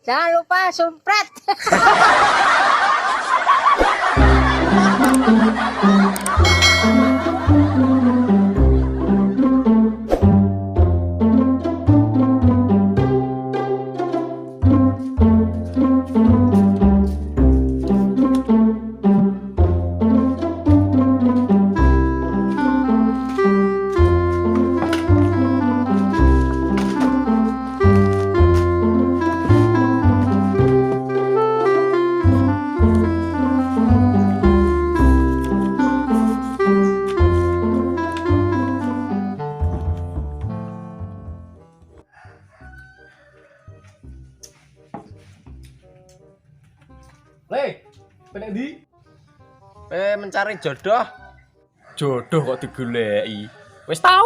Jangan lupa sumpret. Le, penek ndi? Mencari jodoh. Jodoh kok digoleki. Wis tau.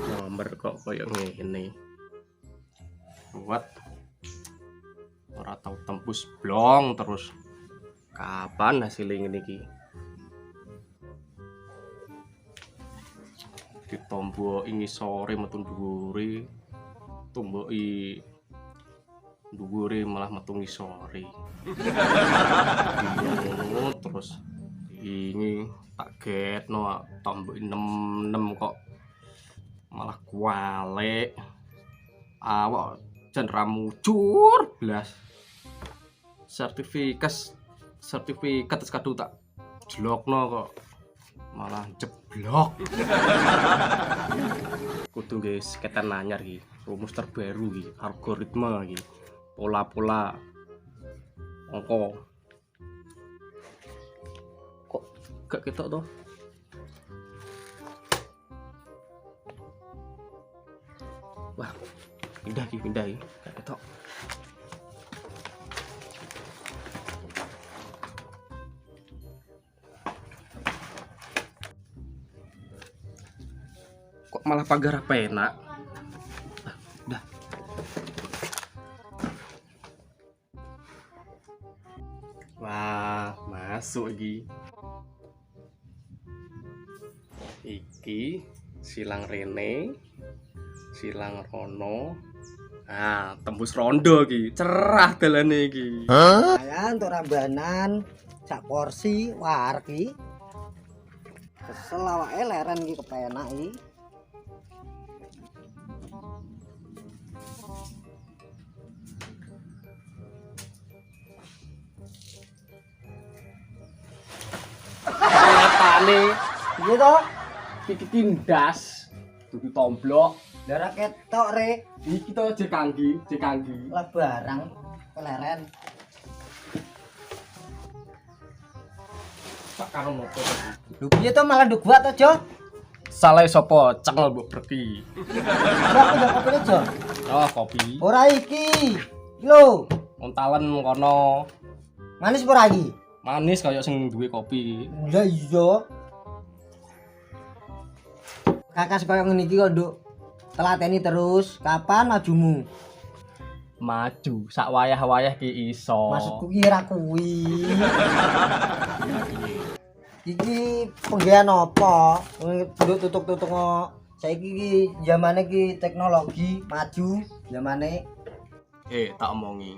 Nomor kok koyo ngene. Buat ora tau tembus blong terus. Kapan hasilnya ngene iki? Ditomboki ngisore metu dhuwure. Tomboki dhuwure malah metu ngisore. Terus ini tak getno tomboki 6 kok malah kualik. Awak jan ra mujur blas. Sertifikat wis kadung tak jelokno kok malah jeblok. Kudu guys seketan anyar iki, rumus terbaru iki, algoritma iki. Pola-pola angka. Kok gak ketok toh? Wah, pindah iki. Gak ketok. Kok malah pagar apa enak? Udah. Wah, masuk iki. Iki silang rene, silang rono. Ah, tembus rondo iki. Cerah dalane iki. Ayan untuk rambanan sak porsi war ki. Kesel awake leren iki kepenak iki. Tane Iya toh? iki tindas dudu tomblok. Darah ketok re. Iki to jek kanggi. Lah barang keleren. Sak karo motor. Lho piye to malah nduk gua to, Jo? Salah sapa cengel mbok breki. Lah ndak kopine, Jo. Oh, kopi. Ora iki. Lho, Ontalen kono. manis ora iki? Manis kaya sing duwe kopi. Lah iya. Kakas koyo ngene iki kok, Nduk. Telateni terus, kapan majumu? Maju sak wayah-wayah ki iso. Maksudku ki ora kuwi. Iki penggawean apa? Nduk tutuk-tutuk kok. Saiki iki zamane ki teknologi maju, zamane Tak omongi.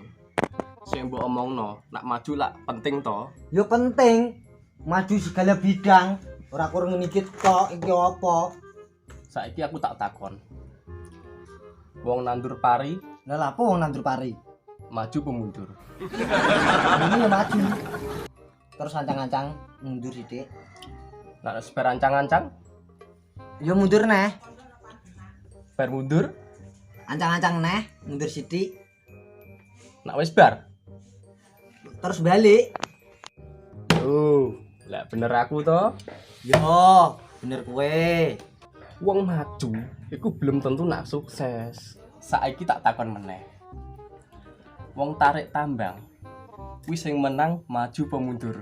Sing mbok omongno, nak maju lak penting to. yo penting. Maju segala bidang. Ora kurang ngene iki tok iki apa? Saiki aku tak takon. Wong nandur pari, Lah lha apa wong nandur pari? maju apa mundur? Ini ya maju. Terus ancang-ancang mundur sithik. Nak seper ancang-ancang, Yo mundur neh. bar mundur. Ancang-ancang neh, mundur sithik. Nak wis bar. Terus balik. Lah bener aku to. Yo, bener kowe. Wong maju iku belum tentu nak sukses. Saiki tak takon meneh. Wong tarik tambang kuwi sing menang maju apa mundur?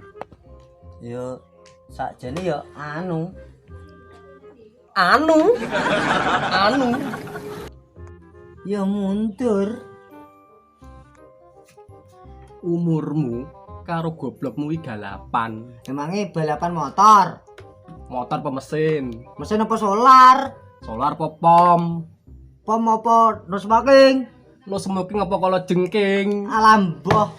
Yo sakjane yo anu. Yo mundur. Umurmu karo goblokmu iki galapan. Emangnya balapan motor? Motor apa mesin? Mesin apa solar? Solar apa pom? Pom apa nose packing? No smoking apa kalau jengking? Alam boh.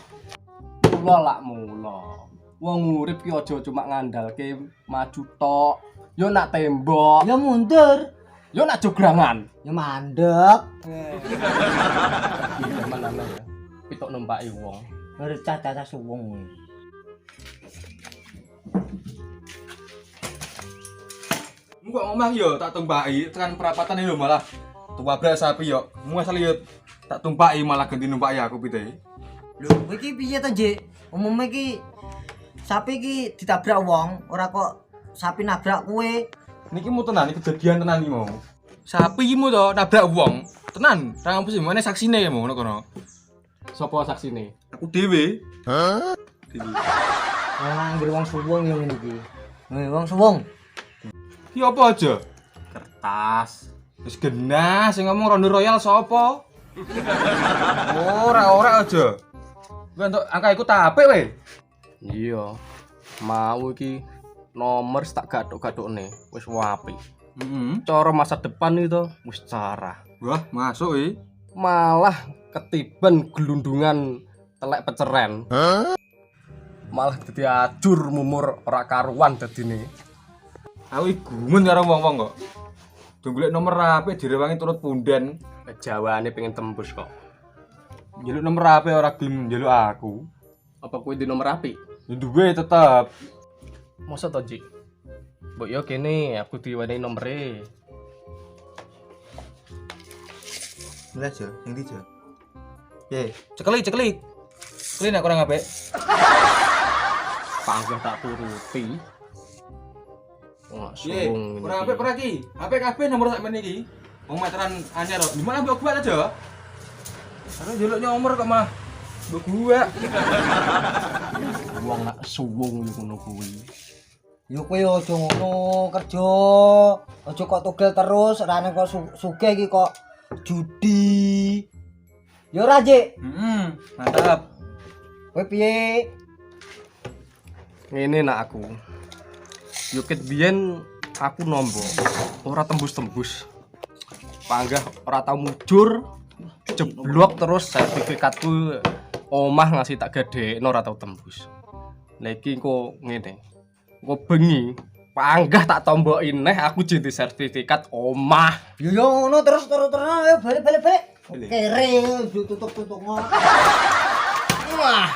Mula lak mula. Wong urip ki aja cuma ngandalke maju tok. Yo nak tembok, Ya mundur. yo nak jograngan. Ya mandek. Iki zaman ana ya. Pitok numpaki wong. Bercacah suwung. Enggak ngomong yo tak tumpaki tekan perapatan lho malah tuwabrak sapi yo. Muasal yo tak tumpaki malah ganti numpaki aku pite. Lho, kowe iki piye to, Jek? Umume iki sapi iki ditabrak wong, ora kok sapi nabrak kowe. Niki mu tenan iki kejadian tenan iki mau. Sapi iki mu to nabrak wong. Tenan, ra ngampus mana saksine ya mau ngono kono. Sopo saksine? Aku dhewe. Hah? Ora anggere wong suwung yo ngene iki. Wong suwung. Ki apa aja? Kertas. Wis genah sing ngomong Rondo Royal sapa? Ora aja. Kowe entuk angka iku tak apik we. Iya. Mau iki nomor tak gathuk-gathukne wis apik. Heeh. Cara masa depan itu wis cerah. Wah, masuk Malah ketiban gelundungan telek peceren. Malah dadi ajur mumur ora karuan dadine. Aku iki gumun karo wong-wong kok. Do golek nomor apik direwangi turut punden. Jawane pengen tembus kok. Njaluk nomor apik ora gelem njaluk aku. Apa kowe di nomor apik? Ya duwe tetep. Masa to, Ji? Mbok yo kene aku diwenehi nomere. Mulai aja, yang di aja. Ye, cekeli. Cekeli nek kurang apik. Panggah tak turuti. Wah, Ye, suwung. kurang apik ora iki. Apik kabeh nomor sak men iki. Wong meteran anyar kok. Di mana mbok gua aja. Aku njaluk nomor kok mah. Mbok gua. Wong nak suwung ngono kuwi. Yo kowe aja ngono kerja. Aja kok tugel terus, ora nek kok sugih iki kok judi. Yo ora, Jek. Mantap. Kowe piye? Ngene nak aku. Yo ket biyen aku nombo ora tembus-tembus. Panggah ora tau mujur. Jeblok terus sertifikatku omah ngasih tak gadekno ora tau tembus. Lah iki kok ngene. Kok bengi panggah tak tomboki neh aku jadi sertifikat omah. Yo ngono terus ayo balik. Kere tutuk-tutuk ngono. Wah,